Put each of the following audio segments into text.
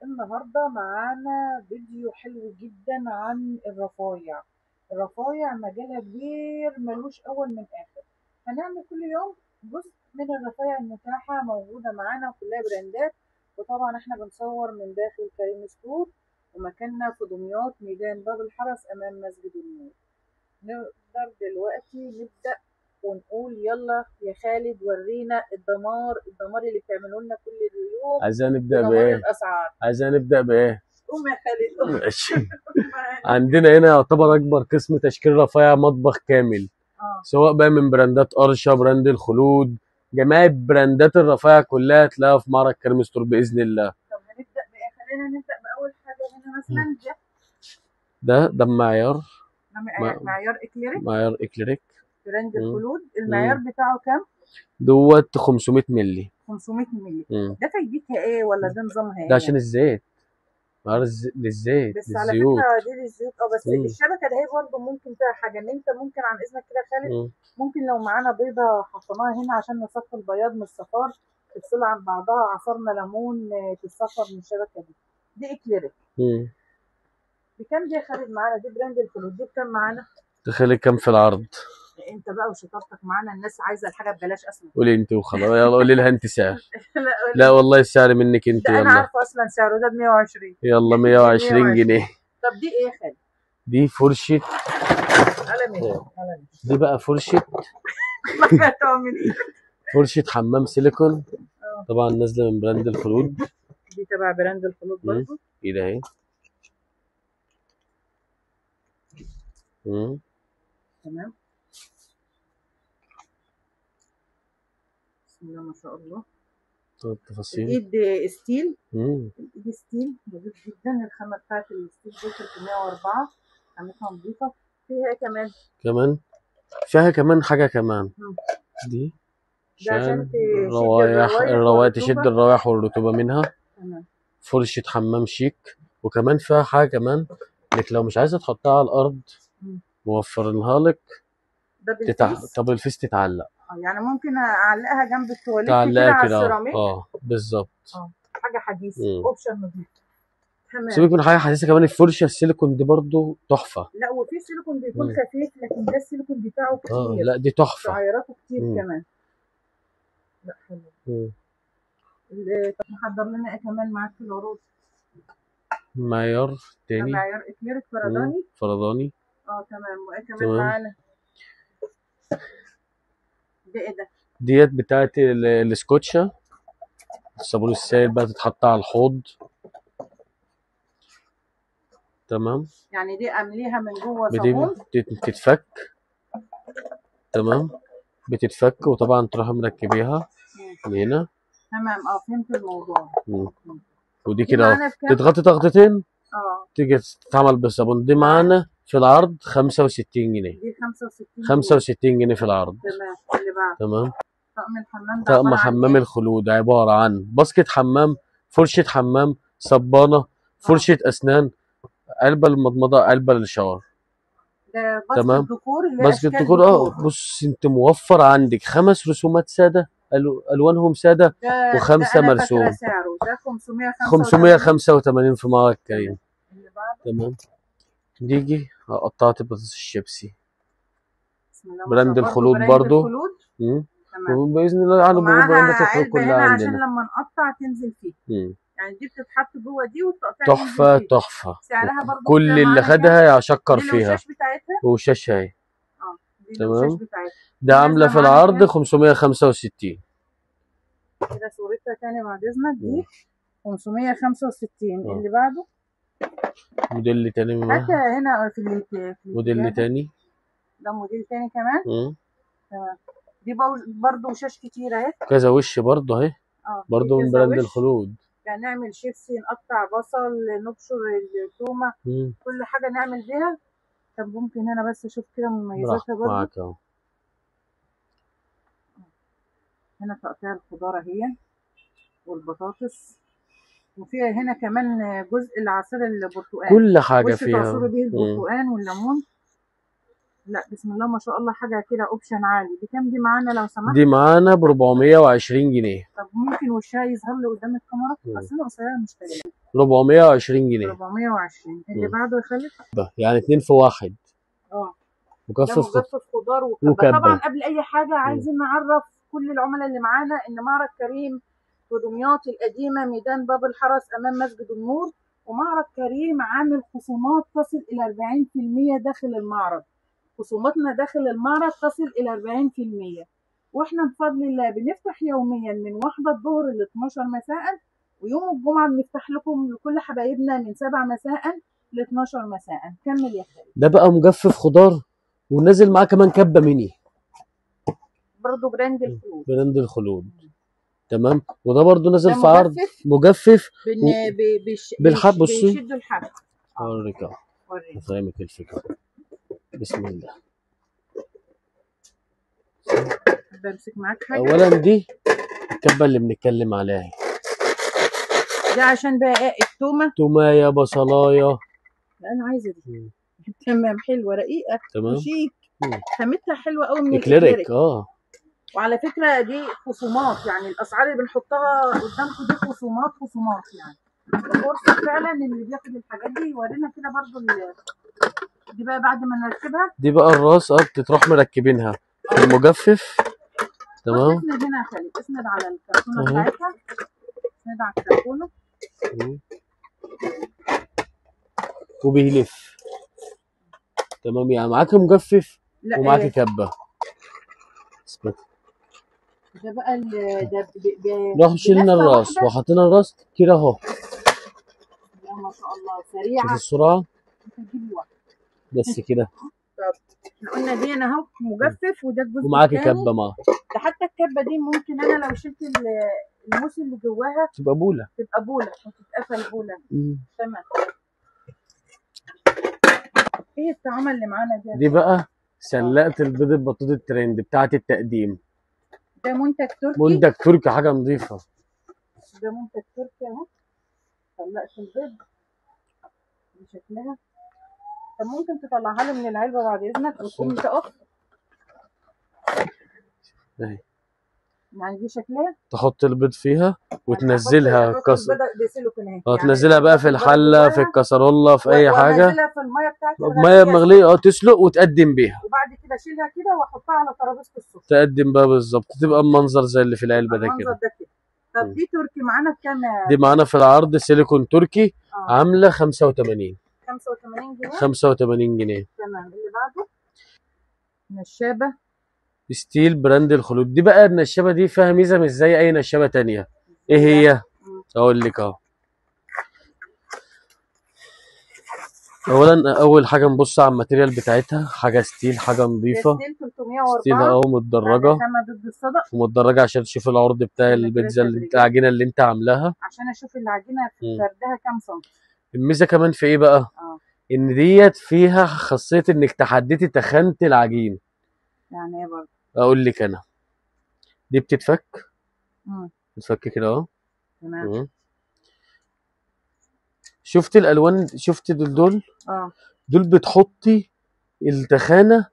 النهاردة معانا فيديو حلو جدا عن الرفايع. الرفايع مجالها كبير ملوش أول من آخر. هنعمل كل يوم جزء من الرفايع المتاحة موجودة معانا كلها براندات. وطبعا احنا بنصور من داخل كريم ستور، ومكاننا في دمياط ميدان باب الحرس أمام مسجد النور. نقدر دلوقتي نبدأ ونقول يلا يا خالد ورينا الدمار اللي بتعملوا لنا كل يوم. عايزين نبدأ ودمار بإيه؟ الأسعار. عايزين نبدأ بإيه؟ قوم يا خالد قوم. ماشي. عندنا هنا يعتبر أكبر قسم تشكيل رفايع مطبخ كامل، سواء بقى من براندات أرشا، براند الخلود، جميع براندات الرفايع كلها تلاقيها في معرض كريم ستور بإذن الله. طب هنبدأ بإيه؟ خلينا نبدأ بأول حاجة هنا مثلا ده معيار معيار إكليريك، معيار إكليريك براند الخلود. المعيار بتاعه كام؟ دوت 500 مللي. 500 مللي. ده فايدتها إيه ولا ده نظامها إيه؟ ده عشان الزيت، معيار للزيت بس على للزيوت. فكرة دي للزيوت. بس الشبكة ده هي برضه ممكن فيها حاجة، إن أنت ممكن عن إذنك كده يا خالد، ممكن لو معانا بيضة حطيناها هنا عشان نصفي البياض من الصفار، تفصلها عن بعضها، عصرنا ليمون تتصفى من الشبكة دي. دي إكليريك. بكام دي يا خالد معانا؟ دي براند الخلود. دي بكام معانا؟ تخيلي كام في العرض؟ انت بقى وشطارتك معانا، الناس عايزه الحاجه ببلاش اصلا. قولي انت وخلاص، يلا قولي لها انت سعر. لا والله السعر منك انت. ده يلا انا عارفه اصلا سعره ده ب 120. يلا 120 جنيه. طب دي ايه يا خالد؟ دي فرشة قلم. دي بقى فرشة فرشة حمام سيليكون. طبعا نازلة من براند الخلود. دي تبع براند الخلود برضه. ايه ده اهي. تمام. بسم الله ما شاء الله. التفاصيل. الايد ستيل. الايد ستيل نضيف جدا. الخامة بتاعت الستيل دي 304، خامتها نضيفة. فيها ايه كمان؟ فيها كمان حاجة كمان. دي عشان الروايح تشد الروايح والرطوبة منها. تمام. فرشة حمام شيك. وكمان فيها حاجة كمان انك لو مش عايزة تحطها على الأرض موفرينها لك. طب الفيس تتعلق. يعني ممكن اعلقها جنب التواليت كده على السيراميك. بالظبط. حاجه حديثه، اوبشن نضيف. تمام. سيبك من حاجه حديثه كمان، الفرشه السيليكون دي برضو تحفه. لا وفي سيليكون بيكون خفيف، لكن ده السيليكون بتاعه كتير. لا دي تحفه، شعيراته كتير كمان. لا حلو. طب محضر لنا ايه كمان معاك في العروض؟ معيار تاني. معيار اكليريك فرداني. تمام. وايه كمان معانا؟ ده ايه ده؟ ديت بتاعت السكوتشا. الصابون السائل بقى تتحط على الحوض. تمام. يعني دي امليها من جوه صابون بتتفك. تمام. بتتفك وطبعا تروح مركبيها من هنا. تمام. فهمت الموضوع. ودي كده تضغطي ضغطتين تيجي تتعمل بالصابون. دي معانا في العرض 65 جنيه. دي 65 جنيه في العرض. تمام. اللي بعد تمام. طقم الحمام. طقم حمام الخلود عبارة عن باسكت حمام، فرشة حمام، صبانة، فرشة أسنان، علبة للمضمضة، علبة للشاور. ده باسكت ديكور. باسكت ديكور. بص انت موفر عندك 5 رسومات سادة، ألوانهم سادة، و5 مرسوم. ده سعره ده 585 في معرض كريم. تمام. نيجي قطعت بطاطس الشيبسي. براند الخلود برضو. وباذن الله يعني براندات الخلود كلها عندنا عشان لما نقطع تنزل فيه. يعني دي بتتحط جوه دي والتقطيع تحفه. سعرها برضو كل اللي خدها يشكر فيها. الوشاش بتاعتها. وشاشه اهي. تمام. ده عامله في العرض 565. كده صورتها تاني بعد اذنك. دي 565. اللي بعده موديل تاني. حتى هنا في موديل تاني. ده موديل تاني كمان. تمام. دي برضو وشاش كتير اهي. كذا وش برضو اهي. برضو من براند الخلود. يعني نعمل شيبسي، نقطع بصل، نبشر التومه، كل حاجه نعمل بيها. طب ممكن هنا بس اشوف كده مميزاتها برضو. معاك اهو. هنا تقطيع الخضار اهي والبطاطس. وفيها هنا كمان جزء لعصير البرتقال. كل حاجه فيها. تعصري بيه البرتقال والليمون. لا بسم الله ما شاء الله، حاجه كده اوبشن عالي. بكام دي معانا لو سمحت؟ دي معانا ب 420 جنيه. طب ممكن وشها يظهر لي قدام الكاميرا؟ اصل انا قصيره مش باينه. 420 جنيه. 420. اللي بعده يا خالد؟ يعني 2 في 1. اه، ده مجفف مجفف خضار وكبه. وكبة. طبعا قبل اي حاجه عايزين نعرف كل العملاء اللي معانا ان معرض كريم في دمياط القديمه ميدان باب الحرس امام مسجد النور، ومعرض كريم عامل خصومات تصل الى 40% داخل المعرض. خصوماتنا داخل المعرض تصل الى 40%، واحنا بفضل الله بنفتح يوميا من 1 الظهر ل 12 مساء، ويوم الجمعه بنفتح لكم لكل حبايبنا من 7 مساء ل 12 مساء. كمل يا خالد. ده بقى مجفف خضار ونازل معاه كمان كبة ميني، برضه براند الخلود. براند الخلود. تمام. وده برضه نازل ده في عرض مجفف بالحب. بصي بيشدوا الحب. اوريك اهو، افهمك الفكره. بسم الله. بمسك معاك حاجه. اولا دي الكبه اللي بنتكلم عليها، دي عشان بقى ايه؟ التومه، تومايه، بصلايه. لا انا عايزه دي. تمام، حلوه رقيقه وشيك، خامتها حلوه قوي من الاكليريك. وعلى فكره دي خصومات، يعني الاسعار اللي بنحطها قدامكم دي خصومات يعني. فرصه فعلا اللي بياخد الحاجات دي يورينا كده برضو. دي بقى بعد ما نركبها، دي بقى الراس بتروح مركبينها في المجفف. تمام. اسند هنا يا خالد، اسند على الكرتونه بتاعتها، اسند على الكرتونه وبيلف. تمام. يعني معاكي مجفف ومعاكي كبه. ده بقى نروح شيلنا الراس وحطينا الراس كده اهو. ما شاء الله سريعه. شوف السرعه بس كده. احنا قلنا دي انا اهو مجفف، وده الجزء ومعاكي كبه معاها. ده حتى الكبه دي ممكن انا لو شلت الموس اللي جواها تبقى بوله وتتقفل بوله. تمام. ايه الطعامه اللي معانا دي بقى سلقه البيض البطاطا الترند بتاعه التقديم. ده منتج تركي، حاجه نظيفه. ده منتج تركي اهو. سلقه البيض بشكلها. طب ممكن تطلعها لي من العلبه بعد اذنك وتقوم تقف؟ اهي. يعني دي شكلها تحط البيض فيها وتنزلها تنزلها بقى في الحله، في الكسرولة، في اي حاجه. وانزلها في الميه بتاعتي، ميه مغليه تسلق وتقدم بيها، وبعد كده اشيلها كده واحطها على ترابيزه السفره. تقدم بقى بالظبط، تبقى المنظر زي اللي في العلبه ده كده. طب دي تركي معانا بكام؟ دي معانا في العرض سيليكون تركي عامله 85 جنيه. 85 جنيه. تمام. اللي بعده نشابه ستيل براند الخلود. دي بقى النشابه دي فيها ميزه مش زي اي نشابه تانية. ايه هي؟ اقول لك اهو. اولا اول حاجه نبص على الماتيريال بتاعتها، حاجه ستيل، حاجه نظيفه. ستيل 304 ستيل متدرجه، ضد الصدى، ومتدرجه عشان تشوف العرض بتاع البيتزا، العجينه اللي انت عاملاها، عشان اشوف العجينه في فردها كام سم. الميزه كمان في ايه بقى؟ ان ديت فيها خاصيه انك تحددي تخانه العجين. يعني ايه برضه؟ اقول لك انا، دي بتتفك. بتتفك كده اهو. تمام. شفت الالوان؟ شفت دول دول بتحطي التخانه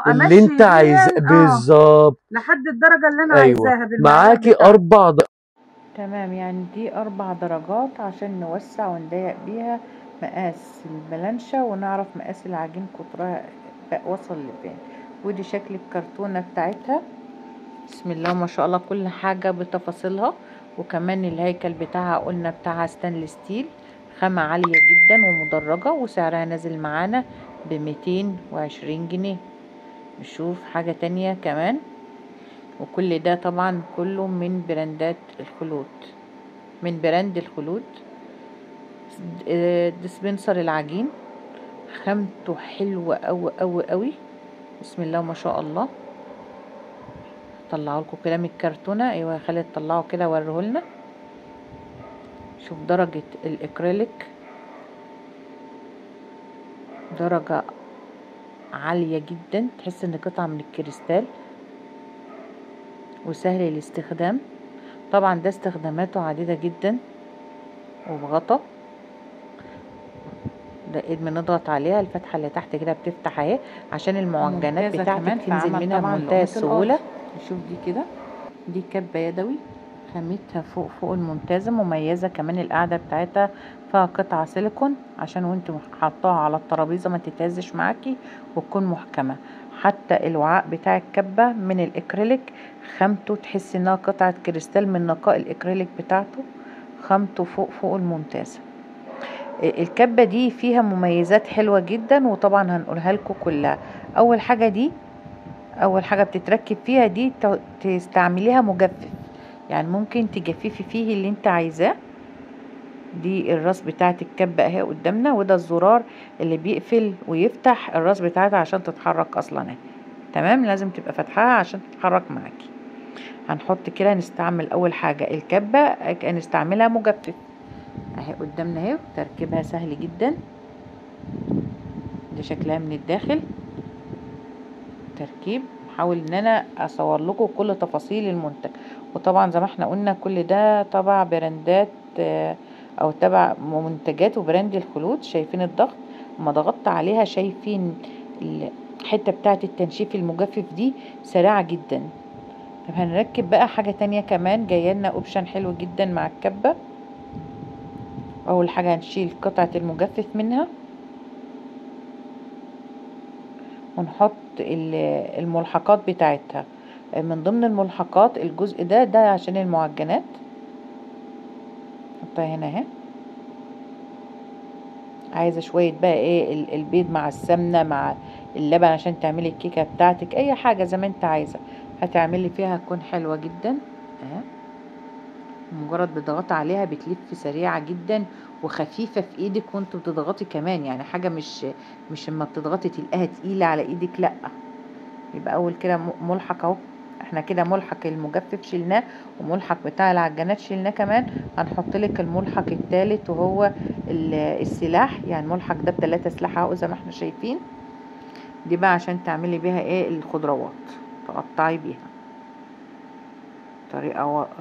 اللي انت عايزاه بالظبط لحد الدرجه اللي انا عايزاها. معاكي 4 درجات. تمام. يعني دي 4 درجات عشان نوسع ونضيق بيها مقاس البلانشة، ونعرف مقاس العجين قطرها وصل لفين. ودي شكل الكرتونة بتاعتها. بسم الله ما شاء الله، كل حاجة بتفاصيلها. وكمان الهيكل بتاعها قلنا بتاعها ستانلس ستيل، خامة عالية جدا ومدرجة، وسعرها نازل معانا ب220 جنيه. نشوف حاجة تانية كمان. وكل ده طبعا كله من براندات الخلود، من براند الخلود. ديسبنسر العجين خامته حلوة قوي قوي قوي. بسم الله ما شاء الله. طلعوا لكم كده من الكرتونه. ايوه يا خالد، طلعوا كده وريهولنا. شوف درجه الاكريليك، درجه عاليه جدا، تحس ان قطعه من الكريستال، وسهل الاستخدام. طبعا ده استخداماته عديده جدا. وبغطا ده ايد بنضغط عليها، الفتحه اللي تحت كده بتفتح اهي عشان المعجنات بتاعتك تنزل منها بمنتهى السهوله. نشوف دي كده، دي كبه يدوي خامتها فوق فوق الممتازة، مميزة كمان. القاعدة بتاعتها فيها قطعة سيليكون عشان وانت حطاها على الترابيزة ما تتهزش معاكي وتكون محكمة. حتى الوعاء بتاع الكبة من الاكريليك، خامته تحس انها قطعة كريستال من نقاء الاكريليك بتاعته، خامته فوق فوق الممتازة. الكبة دي فيها مميزات حلوة جدا، وطبعا هنقولها لكم كلها. اول حاجة بتتركب فيها دي تستعمليها مجفف، يعني ممكن تجففي فيه اللي انت عايزاه. دي الراس بتاعت الكبة اهي قدامنا، وده الزرار اللي بيقفل ويفتح الراس بتاعتها عشان تتحرك اصلا اهي. تمام، لازم تبقى فتحها عشان تتحرك معاكي. هنحط كده، نستعمل اول حاجة الكبة نستعملها مجفف اهي قدامنا اهي. تركيبها سهل جدا، ده شكلها من الداخل تركيب. حاول ان انا اصور لكم كل تفاصيل المنتج. وطبعا زي ما احنا قلنا كل ده تبع براندات او تبع منتجات وبراند الخلود. شايفين الضغط لما ضغطت عليها، شايفين الحته بتاعه التنشيف المجفف دي سريعه جدا. طب هنركب بقى حاجه تانية كمان، جايه لنا اوبشن حلو جدا مع الكبه. اول حاجه هنشيل قطعه المجفف منها، ونحط الملحقات بتاعتها. من ضمن الملحقات الجزء ده عشان المعجنات، نحطها هنا اهي. عايزه شويه بقى ايه، البيض مع السمنه مع اللبن عشان تعملي الكيكه بتاعتك، اي حاجه زي ما انت عايزه هتعملي فيها تكون حلوه جدا اهي. مجرد بتضغطي عليها بتلف سريعه جدا وخفيفه في ايدك وانت بتضغطي كمان، يعني حاجه مش اما بتضغطي تلاقيها تقيله على ايدك، لا. يبقى اول كده ملحق اهو، احنا كده ملحق المجفف شلناه، وملحق بتاع العجانات شلناه كمان. هنحط لك الملحق الثالث وهو السلاح، يعني الملحق ده ب3 سلاح اهو زي ما احنا شايفين. دي بقى عشان تعملي بيها ايه الخضروات، تقطعي بيها.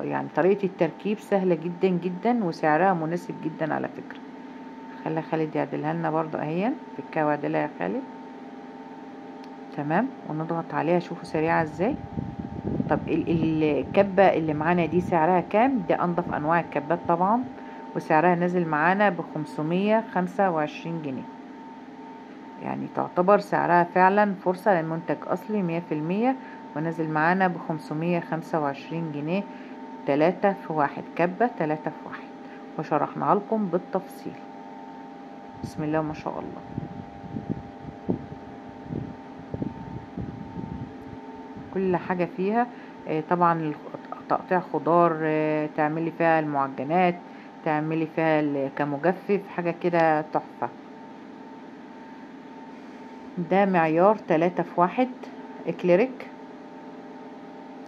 يعني طريقة التركيب سهلة جدا جدا وسعرها مناسب جدا على فكرة. خلي خالد يعدلها لنا برضو اهي، فكها وعدلها يا خالد. تمام، ونضغط عليها. شوفوا سريعة ازاي. طب الكبة اللي معانا دي سعرها كام؟ دي انضف انواع الكبات طبعا، وسعرها نازل معانا ب525 جنيه. يعني تعتبر سعرها فعلا فرصة للمنتج اصلي 100%، ونازل معانا ب525 جنيه. 3 في 1 كبة، 3 في 1، وشرحناها لكم بالتفصيل. بسم الله ما شاء الله. كل حاجة فيها طبعا تقطيع خضار، تعملي فيها المعجنات، تعملي فيها كمجفف، حاجة كده تحفة. ده معيار 3 في 1 اكليريك،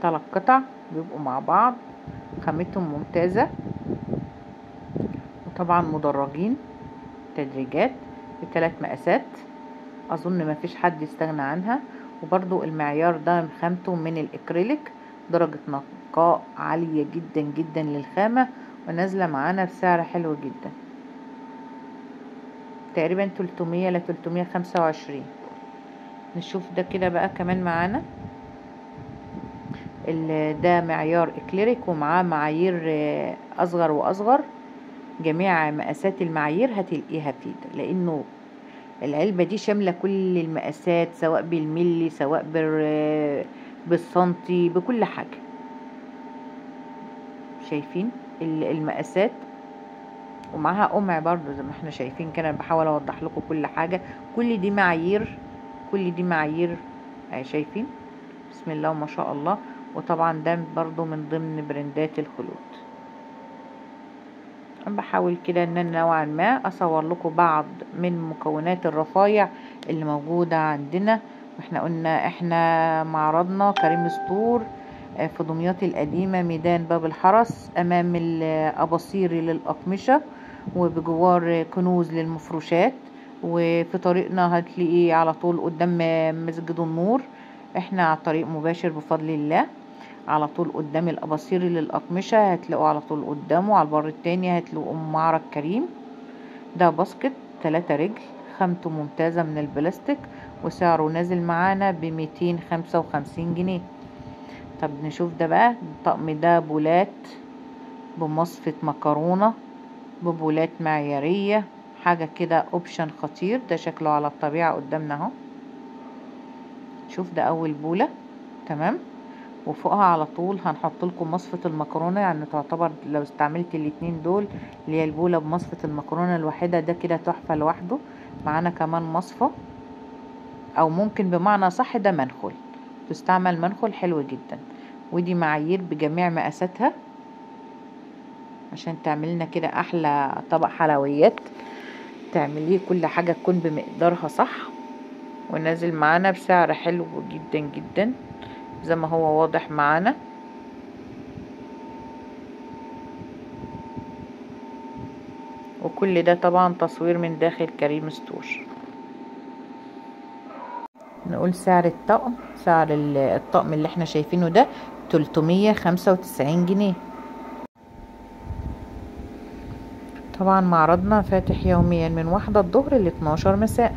3 قطع بيبقوا مع بعض، خامتهم ممتازة، وطبعا مدرجين تدريجات ب3 مقاسات. اظن ما فيش حد يستغنى عنها. وبرضو المعيار ده خامته من الاكريليك، درجة نقاء عالية جدا جدا للخامة، ونازلة معانا بسعر حلو جدا، تقريبا 300 ل 325. نشوف ده كده بقى كمان معانا. ده معيار اكليريك ومعاه معايير اصغر واصغر. جميع مقاسات المعايير هتلاقيها فيه ده، لانه العلبة دي شاملة كل المقاسات، سواء بالملي سواء بالسنتي، بكل حاجة. شايفين المقاسات، ومعاها قمع برضو زي ما احنا شايفين كده. انا بحاول اوضح لكم كل حاجة. كل دي معايير، كل دي معايير شايفين. بسم الله وما شاء الله. وطبعا ده برضو من ضمن براندات الخلود. بحاول كده ان انا نوعا ما اصور لكم بعض من مكونات الرفايع اللي موجودة عندنا. واحنا قلنا احنا معرضنا كريم ستور في دمياط القديمة، ميدان باب الحرس، امام الاباصيري للاقمشة، وبجوار كنوز للمفروشات. وفي طريقنا هتلاقيه على طول قدام مسجد النور. احنا على طريق مباشر بفضل الله، على طول قدام الاباصيري للاقمشه، هتلاقوا على طول قدامه. على البر التاني هتلاقوا معرض كريم. ده باسكت 3 رجل، خامته ممتازه من البلاستيك، وسعره نازل معانا ب255 جنيه. طب نشوف ده بقى. الطقم ده بولات بمصفة مكرونة، ببولات معيارية، حاجة كده اوبشن خطير. ده شكله على الطبيعة قدامنا اهو. شوف ده اول بولة، تمام. وفوقها على طول هنحط لكم مصفة المكرونة، يعني تعتبر لو استعملت الاتنين دول اللي هي البولة بمصفة المكرونة الواحدة، ده كده تحفة لوحده. معانا كمان مصفى، او ممكن بمعنى صح ده منخل، تستعمل منخل حلو جدا. ودي معايير بجميع مقاساتها عشان تعملنا كده احلى طبق حلويات. تعمليه كل حاجة تكون بمقدارها صح. ونازل معانا بسعر حلو جدا جدا زي ما هو واضح معانا. وكل ده طبعا تصوير من داخل كريم ستور. نقول سعر الطقم، سعر الطقم اللي احنا شايفينه ده 395 جنيه. طبعا معرضنا فاتح يوميا من 1 الظهر ل 12 مساء.